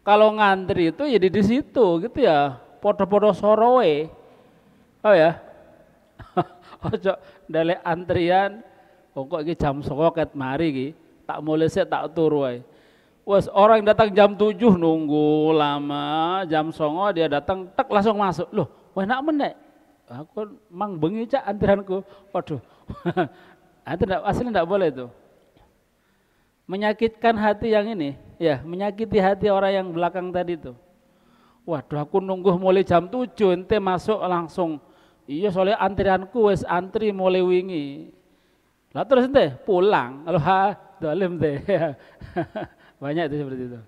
Kalau ngantri itu ya di situ gitu ya, podo-podo sorowe. Oh ya. Ojo ndalek antrian kok iki jam 09.00 ket mari iki, tak mulai sik tak turu ae. Wes orang yang datang jam 7 nunggu lama, jam 09.00 dia datang tek langsung masuk. Loh, enak menek. Aku mang bengi cak antrianku. Waduh. Itu asli enggak boleh itu. Menyakitkan hati yang ini, ya, menyakiti hati orang yang belakang tadi itu. Waduh, aku nunggu mulai jam 7 ente masuk langsung. Iya soalnya antrianku wes antri mulai wingi. Lah terus ente pulang. Kalau dolim teh. Banyak itu seperti itu.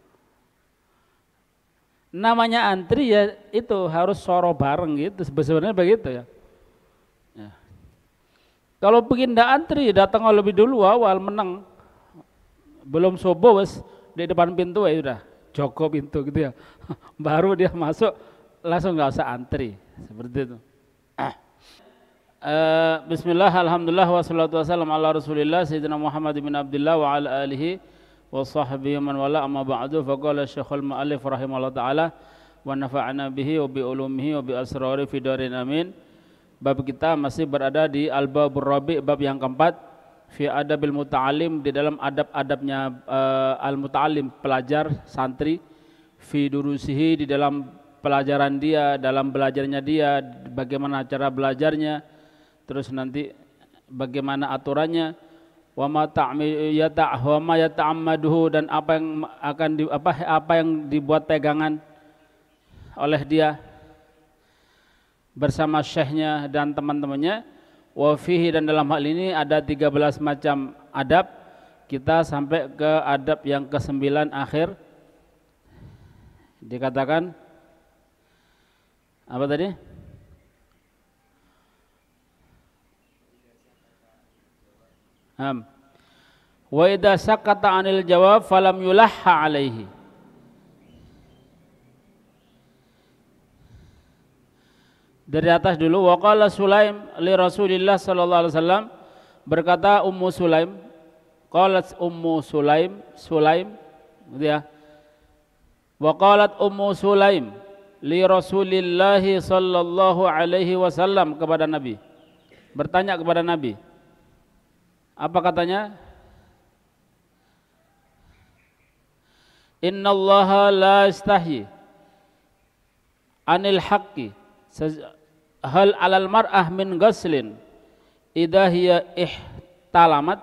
Namanya antri ya itu harus soro bareng gitu. Sebenarnya begitu ya. Ya. Kalau begini ndak antri datang lebih dulu awal menang. Belum subuh wes di depan pintu ya udah joko pintu gitu ya. Baru dia masuk langsung nggak usah antri seperti itu. Bismillah, alhamdulillah, wassalatu wassalamu ala rasulillah sayyidina Muhammad bin Abdullah wa ala alihi wa sahbihi man wala amma ba'du. Faqala syekhul mu'allif rahimahullah ta'ala wa nafa'ana bihi wa bi ulumihi wa bi asrari fi darin amin. Bab kita masih berada di al-babur rabi', bab yang keempat, fi adabil muta'alim, di dalam adab-adabnya al-muta'alim, pelajar, santri, fi durusihi, di dalam pelajaran dia, dalam belajarnya dia, bagaimana cara belajarnya, terus nanti bagaimana aturannya, wa ma yata'ammaduhu, dan apa yang akan apa yang dibuat pegangan oleh dia bersama syekhnya dan teman-temannya. Wa fihi, dan dalam hal ini ada 13 macam adab. Kita sampai ke adab yang ke-9 akhir. Dikatakan apa tadi? Wa idza sakata 'anil jawab falam yulahha 'alaihi. Dari atas dulu, wa qala Sulaim li Rasulillah sallallahu alaihi wasallam, berkata Ummu Sulaim, qalat Ummu Sulaim gitu ya. Wa qalat Ummu Sulaim li Rasulillah sallallahu alaihi wasallam, kepada Nabi. Bertanya kepada Nabi. Apa katanya? Innallaha la istahyi anil haqqi hal alal mar'ah min ghaslin idza hiya ihtalamat.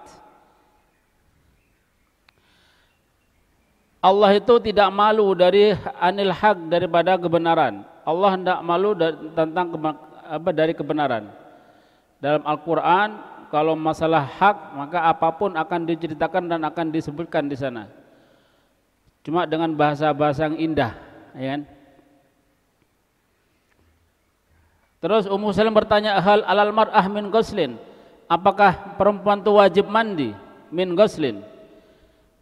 Allah itu tidak malu dari anil haq, daripada kebenaran. Allah tidak malu tentang dari kebenaran. Dalam Al-Qur'an kalau masalah hak, maka apapun akan diceritakan dan akan disebutkan di sana. Cuma dengan bahasa-bahasa yang indah, ya kan? Terus Ummu Salam bertanya, hal alal mar'ah min ghuslin, apakah perempuan itu wajib mandi? Min ghuslin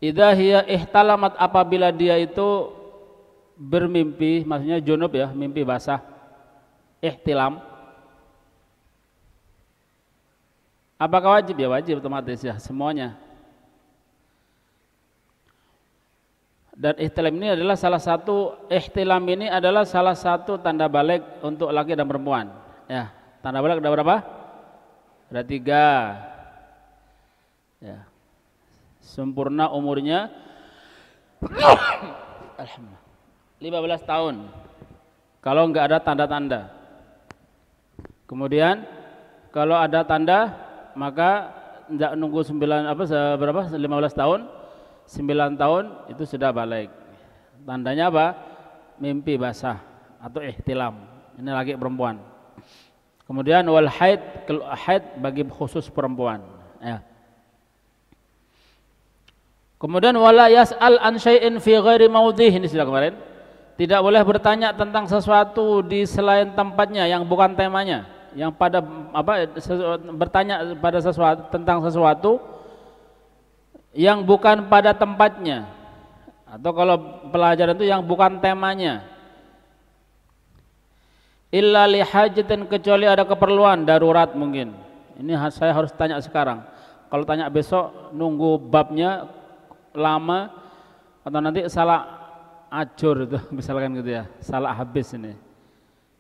idza hiya ihtalamat, apabila dia itu bermimpi, maksudnya junub ya, mimpi basah, ihtilam. Apakah wajib? Ya wajib otomatis ya, semuanya. Dan ihtilam ini adalah salah satu tanda balik untuk laki dan perempuan. Ya, tanda balik ada berapa? Ada 3. Ya. Sempurna umurnya alhamdulillah 15 tahun. Kalau enggak ada tanda-tanda. Kemudian kalau ada tanda, maka tidak nunggu 15 tahun, 9 tahun itu sudah balik. Tandanya apa? Mimpi basah atau ihtilam. Ini laki perempuan. Kemudian wal haid bagi khusus perempuan, ya. Kemudian wala yas'al an syai'in fi ghairi maudhihi, ini sudah kemarin. Tidak boleh bertanya tentang sesuatu di selain tempatnya, yang bukan temanya. Yang pada bertanya pada sesuatu tentang sesuatu yang bukan pada tempatnya, atau kalau pelajaran itu yang bukan temanya. Illa li hajatin, kecuali ada keperluan darurat mungkin. Ini saya harus tanya sekarang. Kalau tanya besok nunggu babnya lama, atau nanti salah acur itu misalkan gitu ya, salah habis ini,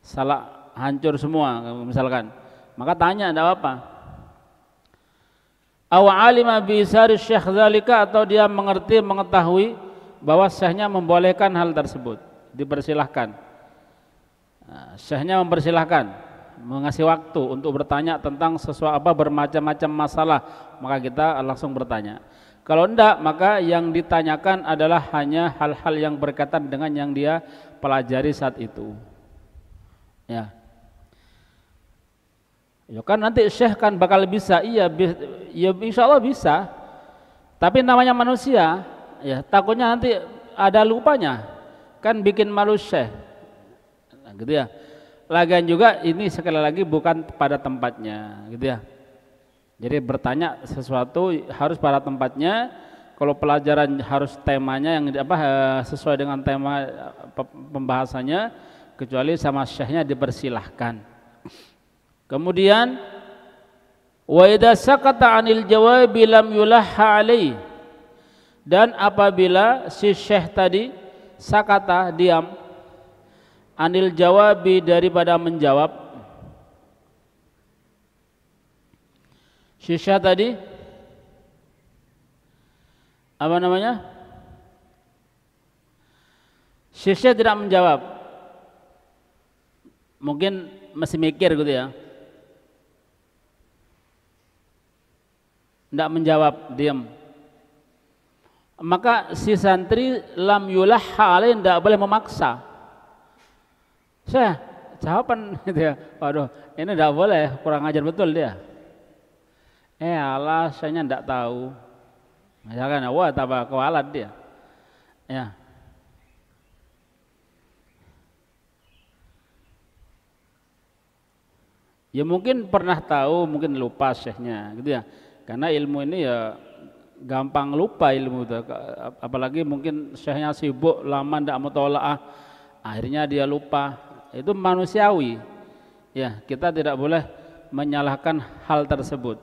salah hancur semua misalkan, maka tanya tidak apa-apa. Aw alima bi isari syekh zalika, atau dia mengerti mengetahui bahwa syekhnya membolehkan hal tersebut, dipersilahkan. Nah, syekhnya mempersilahkan, mengasih waktu untuk bertanya tentang sesuatu apa bermacam-macam masalah, maka kita langsung bertanya. Kalau enggak, maka yang ditanyakan adalah hanya hal-hal yang berkaitan dengan yang dia pelajari saat itu. Ya. Ya kan nanti syekh kan bakal bisa, iya ya insya Allah bisa. Tapi namanya manusia, ya takutnya nanti ada lupanya, kan bikin malu syekh. Nah, gitu ya. Lagian juga ini sekali lagi bukan pada tempatnya, gitu ya. Jadi bertanya sesuatu harus pada tempatnya. Kalau pelajaran harus temanya yang sesuai dengan tema pembahasannya, kecuali sama syekhnya dipersilahkan. Kemudian wa idza sakata 'anil jawabi lam yulahha alaihi, dan apabila si syekh tadi sakata diam, anil jawabi daripada menjawab, si syekh tadi apa namanya? Si syekh tidak menjawab, mungkin masih mikir gitu ya. Tidak menjawab, diam. Maka si santri lam yulahha alaih, tidak boleh memaksa. Saya jawaban gitu ya. Waduh, ini tidak boleh, kurang ajar betul dia. Allah, saya tidak tahu. Misalkan, wah tambah kewalat dia. Ya. Ya mungkin pernah tahu, mungkin lupa syekhnya, gitu ya. Karena ilmu ini ya gampang lupa ilmu itu, apalagi mungkin syekhnya sibuk lama tidak mutola'ah, akhirnya dia lupa. Itu manusiawi. Ya, kita tidak boleh menyalahkan hal tersebut.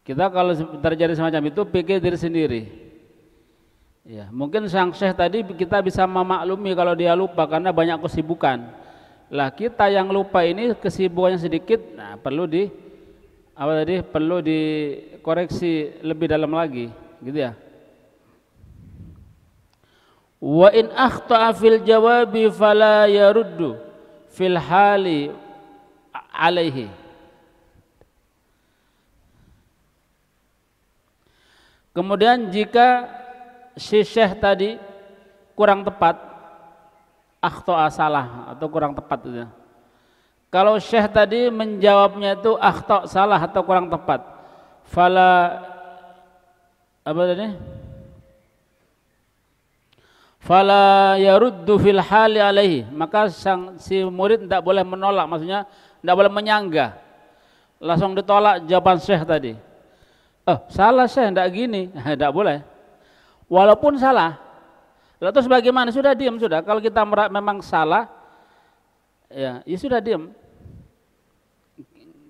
Kita kalau terjadi semacam itu pikir diri sendiri. Ya, mungkin sang syekh tadi kita bisa memaklumi kalau dia lupa karena banyak kesibukan. Lah kita yang lupa ini kesibukannya sedikit, nah perlu dikoreksi lebih dalam lagi, gitu ya. Wa in akhta'a fil jawabi fala yaruddu fil hali alaihi. Kemudian jika si syekh tadi kurang tepat, akhta'a salah atau kurang tepat itu. Kalau syekh tadi menjawabnya itu akhta' salah atau kurang tepat, fala apa tadi? Fala yaruddu fil hali alaihi, maka si murid tidak boleh menolak, maksudnya tidak boleh menyangga, langsung ditolak jawaban syekh tadi. Salah syekh, tidak gini, tidak boleh. Walaupun salah, lalu terus bagaimana? Sudah diam sudah. Kalau kita memang salah, ya sudah diam.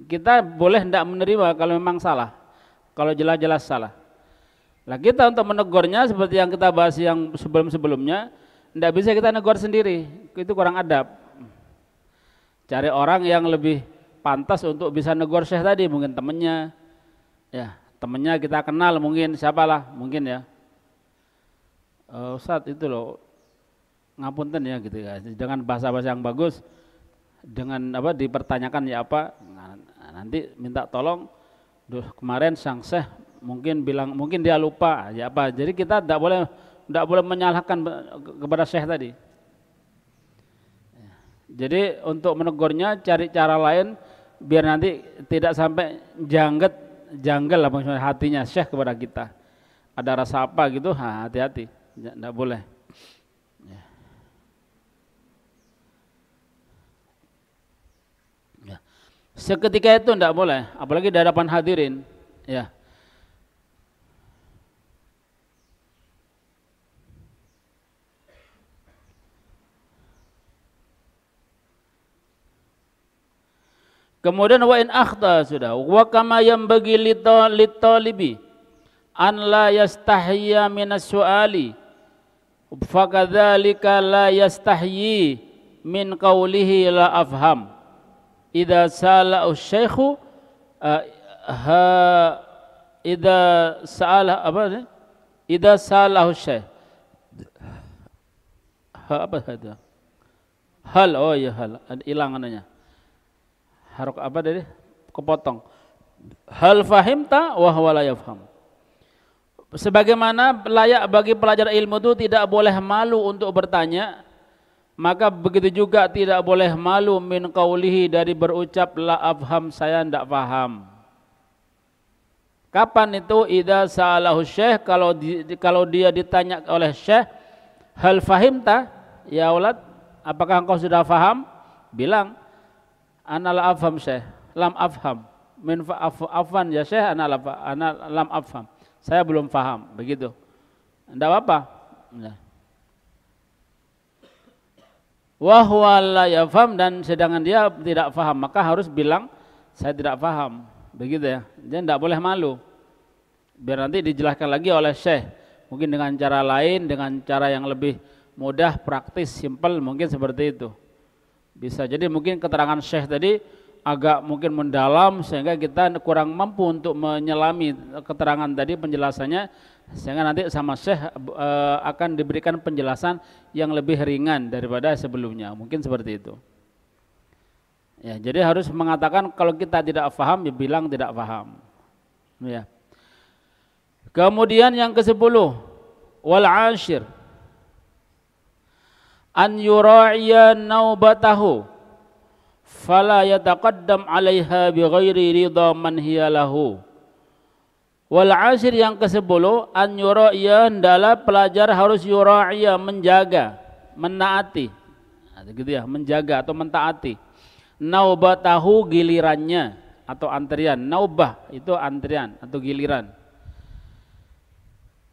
Kita boleh tidak menerima kalau memang salah, kalau jelas-jelas salah. Nah kita untuk menegurnya seperti yang kita bahas yang sebelum-sebelumnya, tidak bisa kita negur sendiri, itu kurang adab. Cari orang yang lebih pantas untuk bisa negur syekh tadi, mungkin temannya, ya temannya kita kenal, mungkin siapalah, mungkin ya. Ustaz itu loh, ngapunten ya gitu ya, dengan bahasa-bahasa yang bagus, dengan dipertanyakan ya apa, nah, nanti minta tolong. Kemarin sang syekh mungkin bilang, mungkin dia lupa ya apa, jadi kita tidak boleh menyalahkan kepada syekh tadi. Jadi untuk menegurnya cari cara lain biar nanti tidak sampai janggal lah maksudnya hatinya syekh kepada kita, ada rasa apa gitu, hati-hati, tidak boleh. Seketika itu tidak boleh, apalagi di hadapan hadirin, ya. Kemudian wa in akhta, sudah, wa kama yanbaghi litalibi an la yastahiyya minas su'ali fakadzalika la yastahyi min qawlihi la afham idza sala asy-syaikhu idza sa'ala apa idza salahu syekh apa itu hal oh ya hal hilang ananya harok apa tadi kepotong hal fahimta wa huwa la yafham. Sebagaimana layak bagi pelajar ilmu itu tidak boleh malu untuk bertanya, maka begitu juga tidak boleh malu min qaulihi dari berucap la afham saya tidak paham. Kapan itu? Idza sa'alahu syekh, kalau dia ditanya oleh syekh, hal fahimta ya ulad, apakah engkau sudah faham? Bilang ana la afham syekh, lam afham. Min afwan ya syekh ana lam afham. Saya belum paham, begitu. Tidak apa-apa. Wa huwa la yafham, dan sedangkan dia tidak paham, maka harus bilang saya tidak paham. Begitu ya. Dia tidak boleh malu. Biar nanti dijelaskan lagi oleh syekh. Mungkin dengan cara lain, dengan cara yang lebih mudah, praktis, simpel, mungkin seperti itu. Bisa jadi mungkin keterangan syekh tadi agak mungkin mendalam sehingga kita kurang mampu untuk menyelami keterangan tadi, penjelasannya, sehingga nanti sama syekh akan diberikan penjelasan yang lebih ringan daripada sebelumnya, mungkin seperti itu ya. Jadi harus mengatakan kalau kita tidak paham ya bilang tidak paham ya. Kemudian yang ke-10 wal ashir an yura'iya naubatahu fala yataqaddam 'alaiha bighairi ridha man hiya lahu. Wal ashir yang ke-10 an yura'iya, hendaklah pelajar harus yura'iya, menjaga, menaati. Gitu ya, menjaga atau mentaati. Naubatahu, gilirannya atau antrian. Naubah itu antrian atau giliran.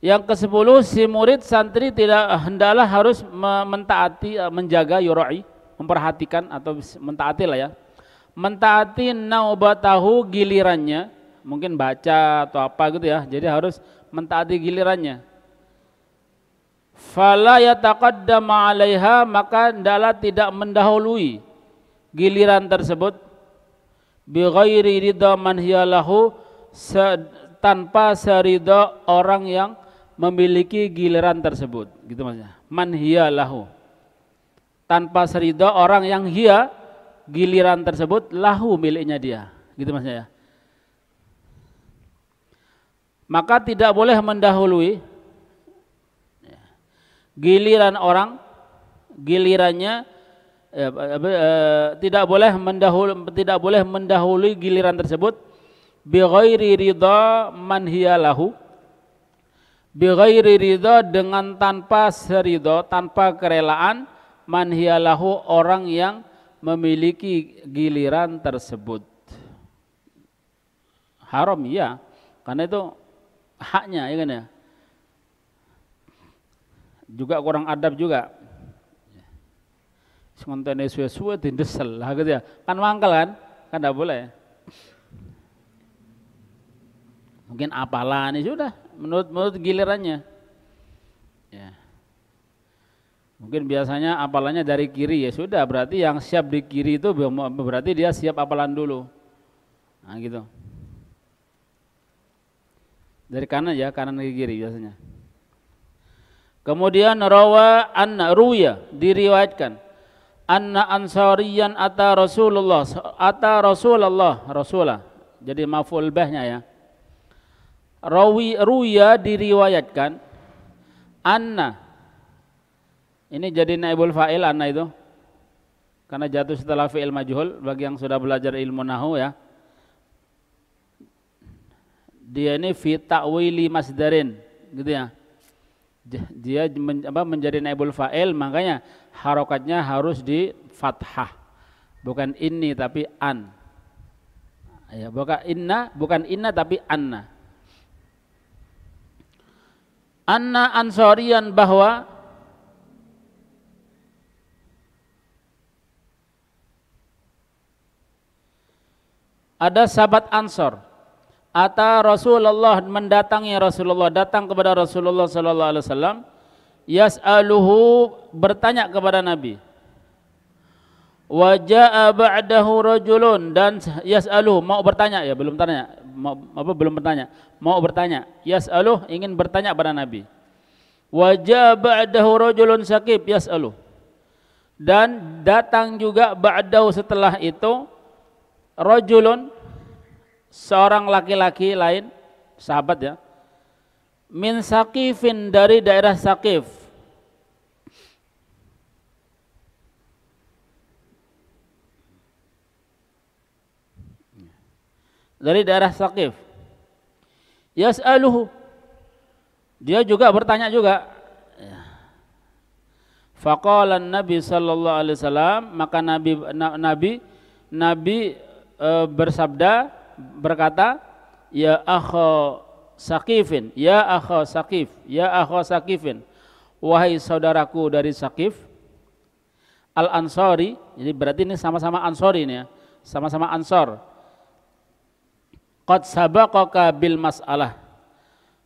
Yang ke-10 si murid santri hendaklah harus mentaati, menjaga yura'i, memperhatikan atau mentaati lah ya, mentaati naubatahu, gilirannya, mungkin baca atau apa gitu ya, jadi harus mentaati gilirannya. Fala yataqaddam 'alaiha, maka hendaklah tidak mendahului giliran tersebut, bi ghairi ridha man hiya lahu, tanpa seridha orang yang memiliki giliran tersebut, gitu maksudnya. Man hiya lahu, tanpa seridha orang yang hiya, giliran tersebut, lahu, miliknya dia, gitu maksudnya. Maka tidak boleh mendahului giliran orang, gilirannya tidak boleh mendahului giliran tersebut bi ghairi ridha man hiya lahu, bi ghairi ridha, dengan tanpa seridha, tanpa kerelaan, man hiya lahu, orang yang memiliki giliran tersebut. Haram ya, karena itu haknya ya kan ya. Juga kurang adab juga. Sementara suwe-suwe dindesel lah gitu ya. Kan mangkel kan? Kan enggak boleh. Mungkin apalah ini sudah menurut gilirannya. Ya. Mungkin biasanya apalannya dari kiri, ya sudah, berarti yang siap di kiri itu berarti dia siap apalan dulu. Nah gitu. Dari kanan ya, kanan ke kiri biasanya. Kemudian ruya, diriwayatkan, anna ansariyan ata Rasulullah, Rasulah. Jadi maf'ul bihnya ya. Ruya diriwayatkan, anna, ini jadi naibul fa'il anna itu, karena jatuh setelah fi'il majhul bagi yang sudah belajar ilmu nahwu ya. Dia ini fi ta'wili masdarin, gitu ya. Dia menjadi naibul fa'il, makanya harokatnya harus di fathah, bukan inni tapi an. Ya, bukan inna tapi anna. Anna ansorian, bahwa ada sahabat Ansor, ata Rasulullah, mendatangi Rasulullah, datang kepada Rasulullah sallallahu alaihi wasallam, yas'aluhu, bertanya kepada Nabi. Wa jaa ba'dahu rajulun, dan yas'aluhu, mau bertanya, ya belum tanya, belum bertanya, mau bertanya. Yas'aluhu, ingin bertanya pada Nabi. Wa jaa ba'dahu rajulun syakib yas'aluhu, dan datang juga ba'dahu, setelah itu, rajulun, seorang laki-laki lain, sahabat ya, min Saqifin, dari daerah Saqif. Dari daerah Saqif. Yas'aluhu, dia juga bertanya juga. Faqala Nabi sallallahu alaihi wasallam, maka Nabi bersabda, berkata, ya akha Saqifin, ya akha Saqif, ya akha Saqifin, wahai saudaraku dari Saqif, Al-Ansari, jadi berarti ini sama-sama Ansori ini ya, sama-sama Ansor. Qad sabaqaka bil mas'alah,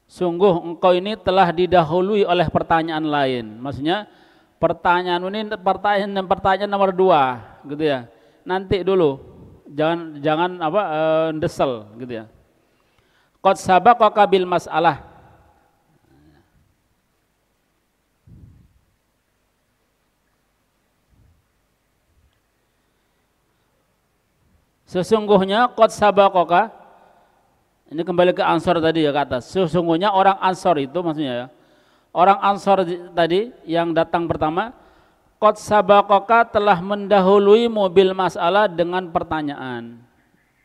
sungguh engkau ini telah didahului oleh pertanyaan lain. Maksudnya pertanyaan ini pertanyaan nomor 2 gitu ya. Nanti dulu, jangan ndesel gitu ya. Qad sabaqaka bil mas'alah, sesungguhnya qad sabaqaka, ini kembali ke Ansor tadi ya, ke atas. Sesungguhnya orang Ansor itu, maksudnya ya, orang Ansor tadi yang datang pertama, qad sabaqaka, telah mendahului mobil masalah dengan pertanyaan.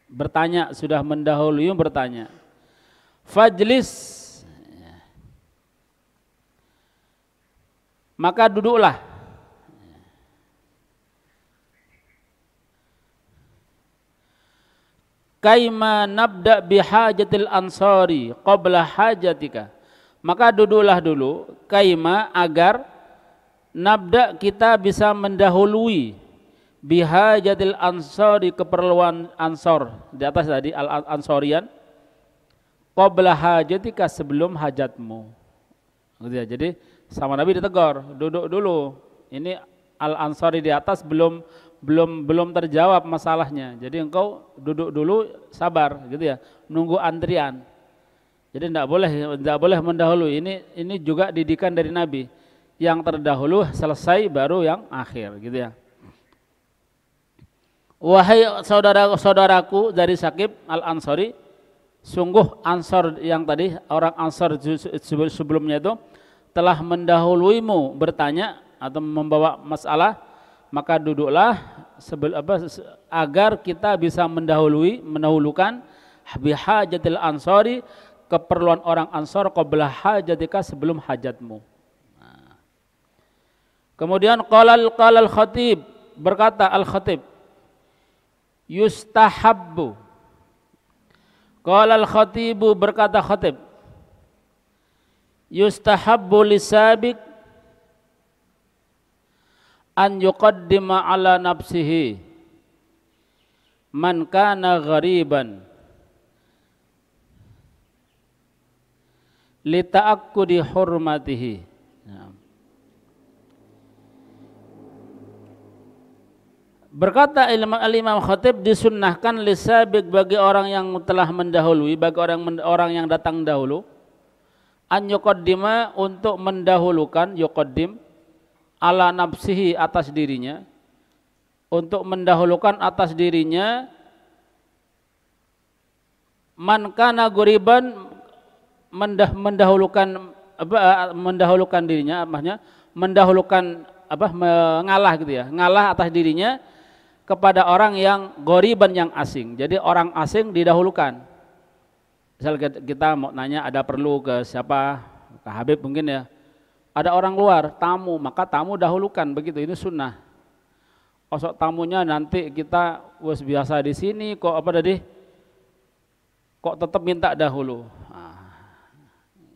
Bertanya, sudah mendahului bertanya. Fajlis, maka duduklah. Kaima nabda bihajatil ansari qabla hajatika, maka duduklah dulu. Kaima, agar, nabda, kita bisa mendahului, bihajatil ansari, keperluan ansor, di atas tadi al-ansorian, qabla hajatika, sebelum hajatmu gitu ya. Jadi sama Nabi ditegur, duduk dulu, ini al-ansori di atas belum terjawab masalahnya, jadi engkau duduk dulu, sabar gitu ya, nunggu antrian. Jadi tidak boleh mendahului. Ini juga didikan dari Nabi, yang terdahulu selesai baru yang akhir gitu ya. Wahai saudara-saudaraku dari Saqif Al-Ansori, sungguh Ansor yang tadi, orang Ansor sebelumnya itu telah mendahuluimu bertanya atau membawa masalah, maka duduklah agar kita bisa mendahulukan bihajatil ansori, keperluan orang Ansor, qabla hajatika, sebelum hajatmu. Kemudian qala al-khatib, berkata al-khatib, yustahabbu. Qala al-khatibu, berkata khatib, yustahabbu lisabiq an yuqaddima ala nafsihi man kana ghariban li ta'akkudi hurmatihi. Berkata al-Imam Khatib, disunnahkan lisabiq, bagi orang yang telah mendahului, bagi orang yang datang dahulu, an yuqaddima, untuk mendahulukan, yuqaddim, ala nafsihi, atas dirinya, untuk mendahulukan atas dirinya, man kana ghariban, mendahulukan dirinya, maksudnya mendahulukan mengalah gitu ya, ngalah atas dirinya kepada orang yang ghariban, yang asing. Jadi orang asing didahulukan. Misal kita mau nanya, ada perlu ke siapa, ke Habib mungkin ya, ada orang luar, tamu, maka tamu dahulukan, begitu. Ini sunnah. Osok tamunya nanti kita wes biasa di sini kok kok tetap minta dahulu.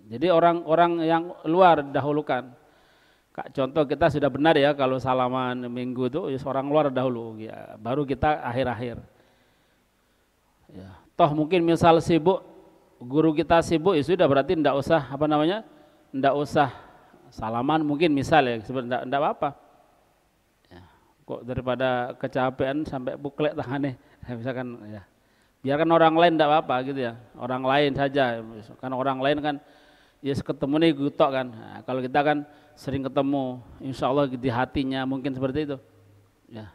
Jadi orang-orang yang luar dahulukan. Contoh, kita sudah benar ya kalau salaman minggu itu orang luar dahulu, ya, baru kita akhir-akhir. Ya. Toh mungkin misal sibuk, guru kita sibuk, ya sudah, berarti tidak usah tidak usah salaman mungkin misal ya, sebenarnya enggak apa-apa. Ya, kok daripada kecapean sampai buklek tangannya, misalkan ya. Biarkan orang lain enggak apa-apa gitu ya. Orang lain saja, kan orang lain kan ya ketemu nih gutok kan. Nah, kalau kita kan sering ketemu, insya Allah di hatinya mungkin seperti itu. Ya.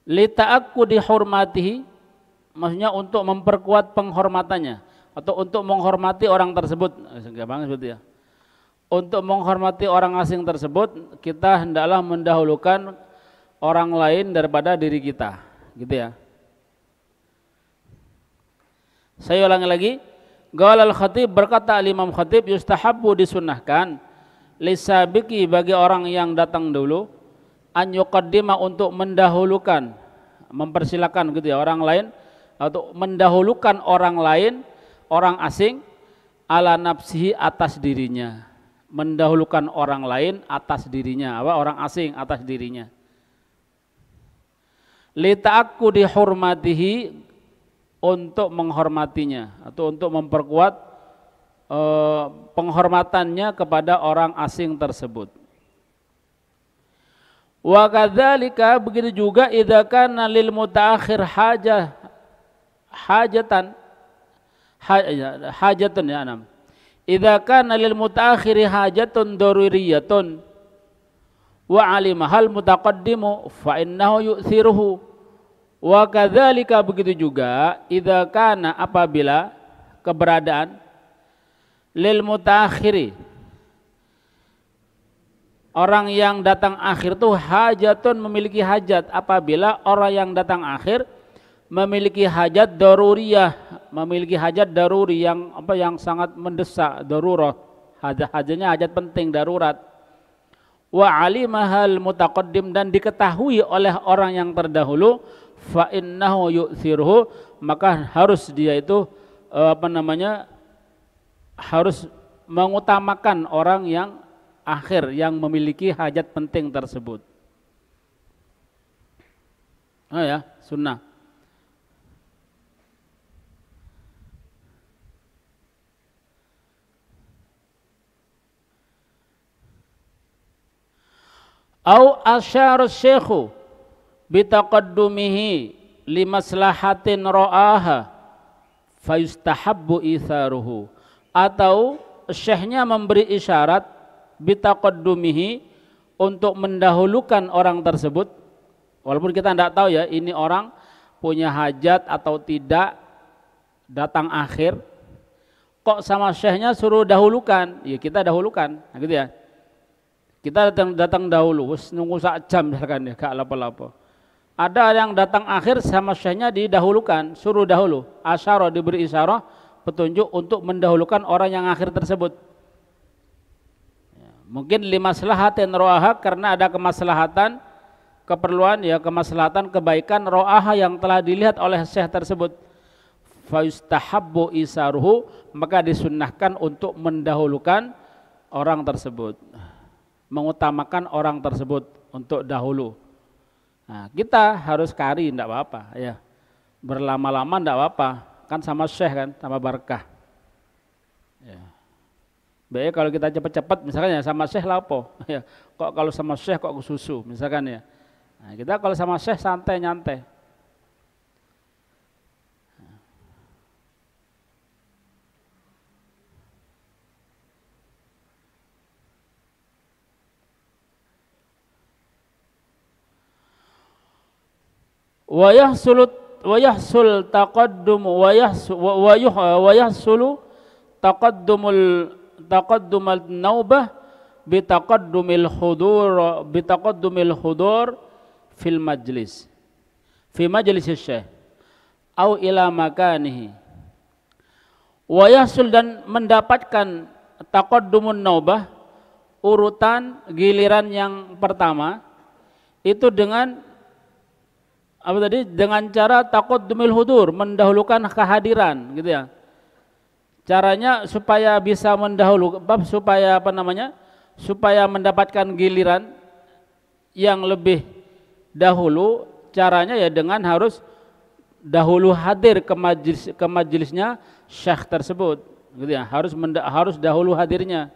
Lita'akku dihormatihi, maksudnya untuk memperkuat penghormatannya atau untuk menghormati orang tersebut. Gampang seperti ya. Untuk menghormati orang asing tersebut, kita hendaklah mendahulukan orang lain daripada diri kita, gitu ya. Saya ulangi lagi. Qala al-Khatib, berkata Imam Khatib, yustahabbu disunahkan lisabiki bagi orang yang datang dulu, an yuqaddima untuk mendahulukan, mempersilakan gitu ya orang lain, atau mendahulukan orang lain, orang asing ala nafsihi atas dirinya. Mendahulukan orang lain atas dirinya, orang asing atas dirinya. Lita'akku dihormatihi, untuk menghormatinya atau untuk memperkuat penghormatannya kepada orang asing tersebut. Wa kadzalika, begitu juga idza kana lil mutaakhir hajatun ya enam. Idza kana lil mutaakhiri hajatun daruriyatun wa alima hal mutaqaddimu fa innahu yu'thiruhu. Wa kadzalika, begitu juga idza kana, apabila keberadaan lil mutaakhiri, orang yang datang akhir itu hajatun, memiliki hajat. Apabila orang yang datang akhir memiliki hajat daruriyah, memiliki hajat daruri yang yang sangat mendesak, darurah. Hajatnya hajat penting, darurat. Wa alimahal mutaqaddim, dan diketahui oleh orang yang terdahulu, fa innahu yu'thiruhu, maka harus dia itu harus mengutamakan orang yang akhir yang memiliki hajat penting tersebut. Oh ya, sunnah. Au asyara syekhu bitaqaddumihi limaslahatin ra'aha fayustahabbu itharuhu, atau syekhnya memberi isyarat bitaqaddumihi, untuk mendahulukan orang tersebut, walaupun kita tidak tahu ya ini orang punya hajat atau tidak, datang akhir, kok sama syekhnya suruh dahulukan, ya kita dahulukan, nah, gitu ya. Kita datang dahulu, nunggu sak jam misalkan ya, gak lapo-lapo. Ada yang datang akhir sama syekhnya didahulukan, suruh dahulu. Asyara, diberi isyarah, petunjuk untuk mendahulukan orang yang akhir tersebut. Ya, mungkin limaslahatin ro'aha, karena ada kemaslahatan, keperluan ya, kemaslahatan kebaikan ro'aha yang telah dilihat oleh syekh tersebut. Fayustahabbu isaruhu, maka disunnahkan untuk mendahulukan orang tersebut, mengutamakan orang tersebut untuk dahulu. Nah, kita harus kari, tidak apa-apa ya, berlama-lama tidak apa-apa, kan sama syekh kan, sama barakah ya. Baik kalau kita cepat-cepat misalkan ya sama syekh lapo ya, kok kalau sama syekh kok susu misalkan ya. Nah, kita kalau sama syekh santai nyantai. Wa yahsul taqaddum wa yahsulu taqaddumul naubah bi taqaddumil hudur fil majlis fi majlis syekh au ila makanihi. Wa yahsul, dan mendapatkan taqaddumun naubah, urutan giliran yang pertama itu dengan apa tadi, dengan cara taqaddumil hudur, mendahulukan kehadiran gitu ya. Caranya supaya bisa supaya apa namanya? Supaya mendapatkan giliran yang lebih dahulu, caranya ya dengan harus dahulu hadir ke majelisnya syekh tersebut, gitu ya. Harus dahulu hadirnya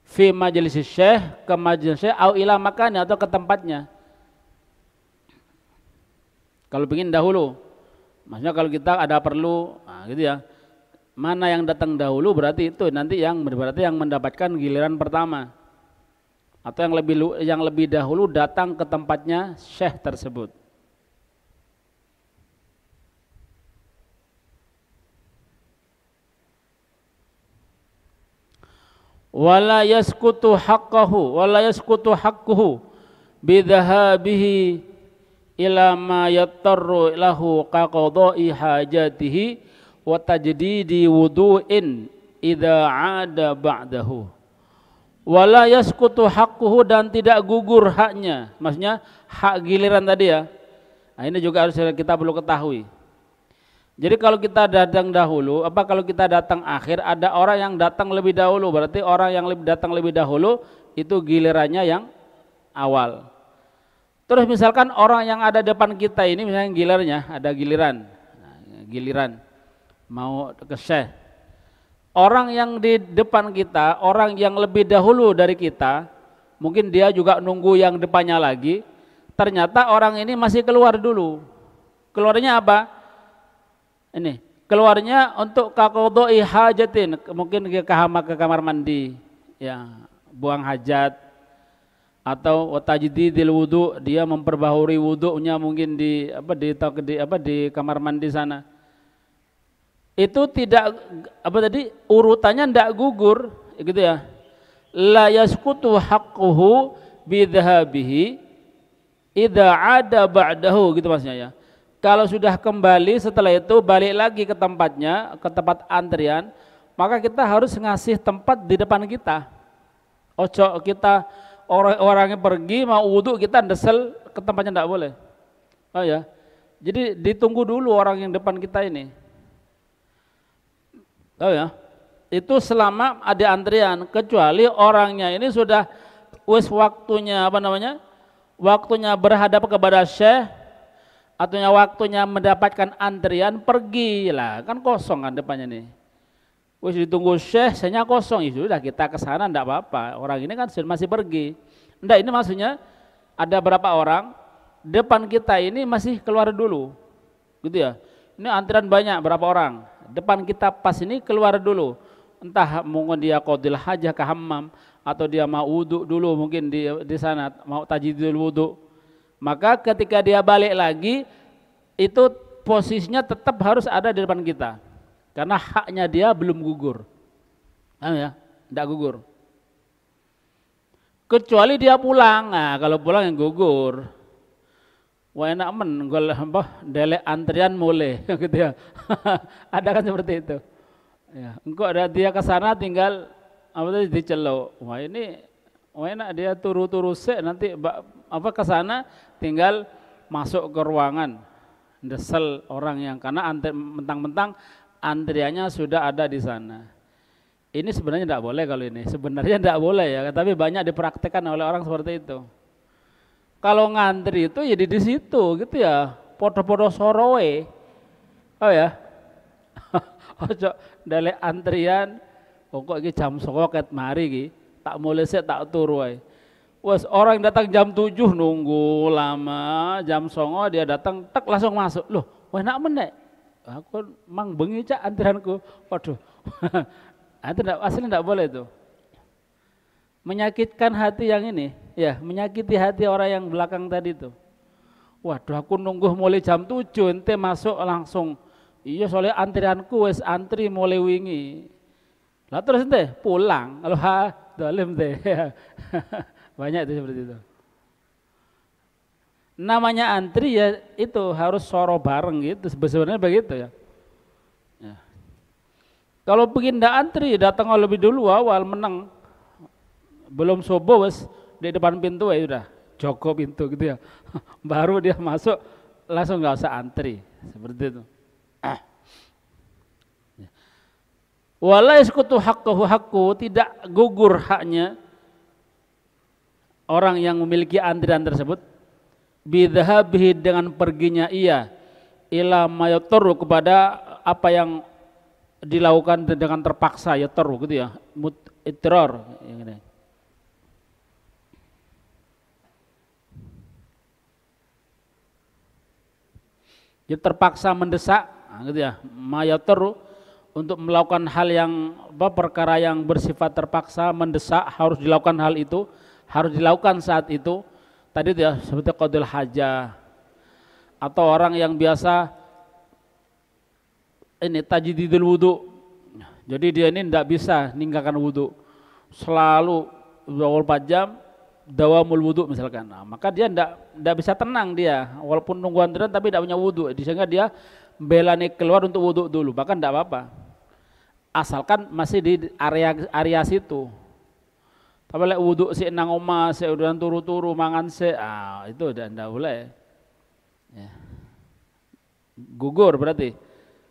fi majelis syekh, ke majelis syekh au ila makannya, atau ke tempatnya. Kalau ingin dahulu, maksudnya kalau kita ada perlu, nah gitu ya. Mana yang datang dahulu berarti itu nanti yang mendapatkan giliran pertama. Atau yang lebih dahulu datang ke tempatnya syekh tersebut. Wala yaskutu haqqahu bidhahabihi ila ma yattarru lahu qaqadai hajatihi wa tajdidi wudu'in idza 'ada ba'dahu. Wala yaskutu haqquhu, dan tidak gugur haknya, maksudnya hak giliran tadi ya. Nah, ini juga harus kita perlu ketahui. Jadi kalau kita datang dahulu, kalau kita datang akhir, ada orang yang datang lebih dahulu, berarti orang yang datang lebih dahulu itu gilirannya yang awal. Terus misalkan orang yang ada depan kita ini, misalnya gilirannya ada giliran mau ke syekh. Orang yang di depan kita, orang yang lebih dahulu dari kita, mungkin dia juga nunggu yang depannya lagi. Ternyata orang ini masih keluar dulu. Keluarnya apa? Ini keluarnya untuk qaqadai hajatin, mungkin ke kamar mandi, ya, buang hajat, atau tajdidil wudu, dia memperbaharui wudunya mungkin di kamar mandi sana. Itu tidak urutannya tidak gugur, gitu ya. La yasqutu haqquhu bidhahabihi idza 'ada ba'dahu, gitu maksudnya ya. Kalau sudah kembali setelah itu balik lagi ke tempatnya, ke tempat antrian, maka kita harus ngasih tempat di depan kita. Ojo kita orang-orangnya pergi mau wudhu, kita desel ke tempatnya, tidak boleh. Oh ya, jadi ditunggu dulu orang yang depan kita ini. Oh ya, itu selama ada antrian, kecuali orangnya ini sudah waktunya waktunya berhadap kepada syekh, atau waktunya mendapatkan antrian, pergi lah, kan kosong kan depannya nih. Wis ditunggu syekh, sehnya kosong, ya sudah kita ke sana enggak apa-apa. Orang ini kan masih pergi. Enggak, ini maksudnya ada berapa orang depan kita ini masih keluar dulu. Gitu ya. Ini antrian banyak, berapa orang? Depan kita pas ini keluar dulu. Entah mungkin dia qadil hajah ke hammam, atau dia mau wudu dulu mungkin di sana, mau tajdidul wudu. Maka ketika dia balik lagi, itu posisinya tetap harus ada di depan kita, karena haknya dia belum gugur. Ya, tidak gugur. Kecuali dia pulang, nah kalau pulang yang gugur. Wah enak men, delek antrian mulai, gitu ya. Ada kan seperti itu. Ya, engkau ada dia ke sana tinggal diceluk. Wah ini, wah enak dia turu-turu sek, nanti ke sana tinggal masuk ke ruangan, desel orang yang, karena mentang-mentang antriannya sudah ada di sana. Ini sebenarnya tidak boleh, kalau ini sebenarnya tidak boleh ya, tapi banyak dipraktekkan oleh orang seperti itu. Kalau ngantri itu ya di situ gitu ya, podo-podo sorowe. Oh ya, ojo dalek antrian, kok iki jam 09.00 ket mari iki, tak mulai sik tak turu ae. Wes orang datang jam 7 nunggu lama, jam 09.00 dia datang, tek langsung masuk. Loh, wah enak menek. Aku mang bengi cak antrianku. Waduh. Itu aslinya enggak boleh itu. Menyakitkan hati yang ini, ya, menyakiti hati orang yang belakang tadi itu. Waduh, aku nunggu mulai jam 7 ente masuk langsung. Iya, soalnya antrianku wes antri mulai wingi. Lah terus ente pulang. Kalau dolim teh. Banyak itu seperti itu. Namanya antri ya itu harus soro bareng gitu, sebenarnya begitu ya. Ya. Kalau begini ndak antri, datang lebih dulu awal menang. Belum subuh wes di depan pintu ya udah joko pintu gitu ya. Baru dia masuk langsung nggak usah antri, seperti itu. Wala yasqutu haqqu, tidak gugur haknya orang yang memiliki antrian tersebut, bidhahabihi, dengan perginya ia, ila mayaturru, kepada apa yang dilakukan dengan terpaksa, yaturru gitu ya, ittiror yang ini. Dia terpaksa mendesak, gitu ya, mayaturru, untuk melakukan hal yang perkara yang bersifat terpaksa, mendesak, harus dilakukan hal itu, harus dilakukan saat itu. Tadi itu ya, seperti qadil hajah, atau orang yang biasa ini tajdidul wudu. Jadi dia ini tidak bisa ninggalkan wudu, selalu 24 jam dawamul wudu misalkan. Nah, maka dia tidak bisa tenang dia, walaupun nunggu antrian tapi tidak punya wudu. Sehingga dia belani keluar untuk wudu dulu, bahkan tidak apa-apa, asalkan masih di area situ. Tapi lek wudhu si nang oma, si udah turu-turu mangan si, itu udah ndak boleh. Ya. Gugur berarti.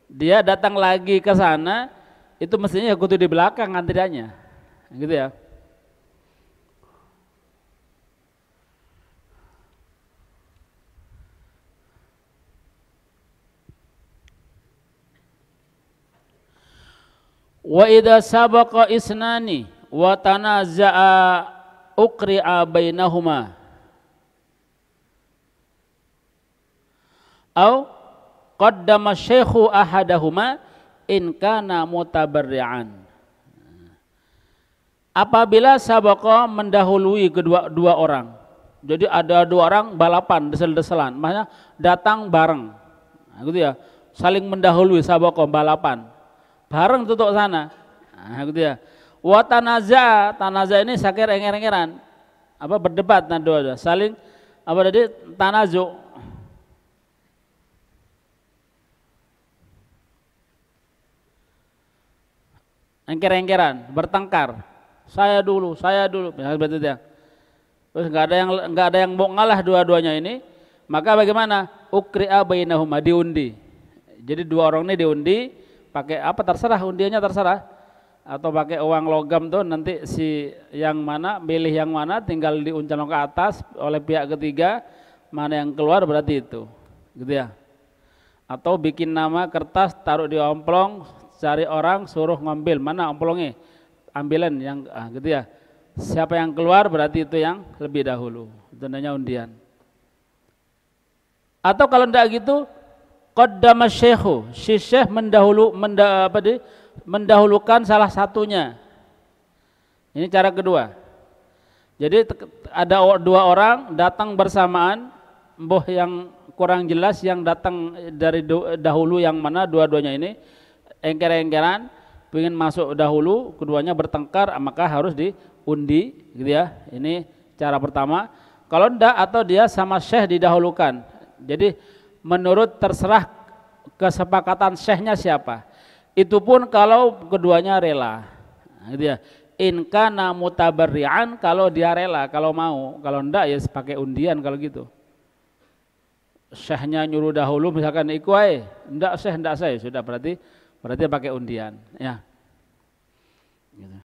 Dia datang lagi ke sana, itu mestinya kudu di belakang antriannya, gitu ya. Wa idza sabaqa isnani wa tanaza'a uqri'a bainahuma au qaddama syaikhu ahadahuma in kana mutabarri'an. Apabila sabaqa, mendahului dua orang. Jadi ada dua orang balapan, desel-deselan, maksudnya datang bareng. Nah, gitu ya. Saling mendahului, sabaqa, balapan. Bareng tutup sana, nah, gitu ya. Wa tanaza ini sakir enger-engeran, apa berdebat, nah dua saling apa tadi, tanazu, engker-engkeran, bertengkar, saya dulu, betul ya. Terus nggak ada yang mau ngalah dua-duanya ini, maka bagaimana? Ukri'a bainahuma, diundi. Jadi dua orang ini diundi. Pakai apa terserah, undiannya terserah, atau pakai uang logam tuh, nanti si yang mana milih yang mana tinggal diuncang ke atas oleh pihak ketiga, mana yang keluar berarti itu, gitu ya. Atau bikin nama kertas, taruh di omplong, cari orang suruh ngambil, mana omplongnya, ambilan yang gitu ya. Siapa yang keluar berarti itu yang lebih dahulu, itu namanya undian. Atau kalau tidak gitu, qaddama syaikhu, si syekh mendahulukan salah satunya. Ini cara kedua. Jadi ada dua orang datang bersamaan, mboh yang kurang jelas yang datang dari dahulu yang mana, dua-duanya ini engker-engkeran, ingin masuk dahulu, keduanya bertengkar, maka harus diundi, gitu ya. Ini cara pertama. Kalau enggak, atau dia sama syekh didahulukan. Jadi menurut terserah kesepakatan syekhnya siapa. Itu pun kalau keduanya rela, gitu ya. In kana mutabarri'an, kalau dia rela, kalau mau. Kalau enggak ya pakai undian kalau gitu. Syekhnya nyuruh dahulu, misalkan ikuai, enggak saya, sudah berarti pakai undian, ya. Gitu.